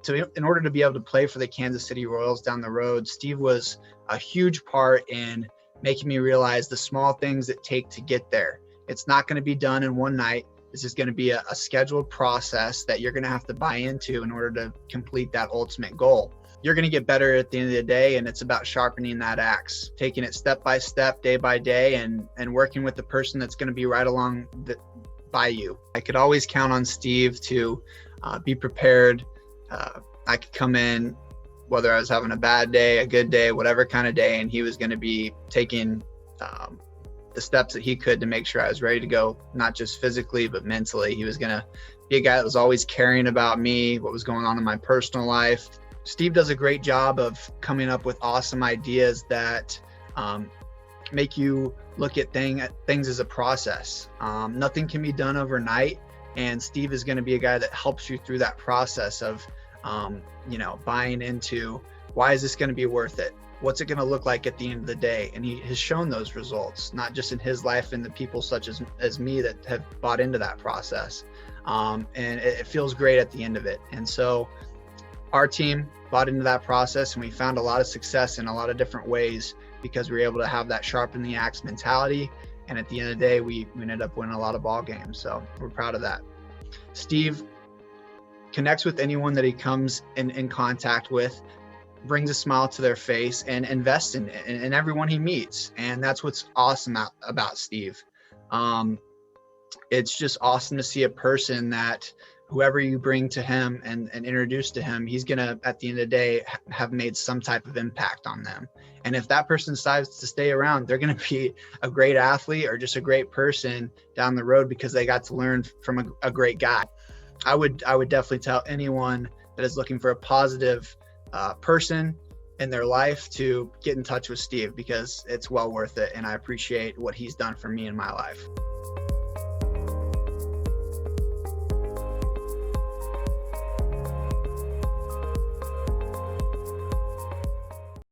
So in order to be able to play for the Kansas City Royals down the road, Steve was a huge part in making me realize the small things that take to get there. It's not going to be done in one night. This is going to be a scheduled process that you're going to have to buy into in order to complete that ultimate goal. You're going to get better at the end of the day, and it's about sharpening that axe, taking it step by step, day by day, and working with the person that's going to be right along by you. I could always count on Steve to be prepared. I could come in, whether I was having a bad day, a good day, whatever kind of day, and he was going to be taking the steps that he could to make sure I was ready to go, not just physically, but mentally. He was going to be a guy that was always caring about me, what was going on in my personal life. Steve does a great job of coming up with awesome ideas that make you look at things as a process. Nothing can be done overnight, and Steve is going to be a guy that helps you through that process of buying into, why is this going to be worth it? What's it going to look like at the end of the day? And he has shown those results, not just in his life and the people such as me that have bought into that process. And it feels great at the end of it. And so our team bought into that process, and we found a lot of success in a lot of different ways because we were able to have that sharpen the axe mentality. And at the end of the day, we ended up winning a lot of ball games. So we're proud of that. Steve connects with anyone that he comes in contact with, brings a smile to their face, and invests in everyone he meets. And that's what's awesome about Steve. It's just awesome to see a person that whoever you bring to him and introduce to him, he's going to, at the end of the day, have made some type of impact on them. And if that person decides to stay around, they're going to be a great athlete or just a great person down the road because they got to learn from a great guy. I would definitely tell anyone that is looking for a positive person in their life to get in touch with Steve, because it's well worth it. And I appreciate what he's done for me in my life.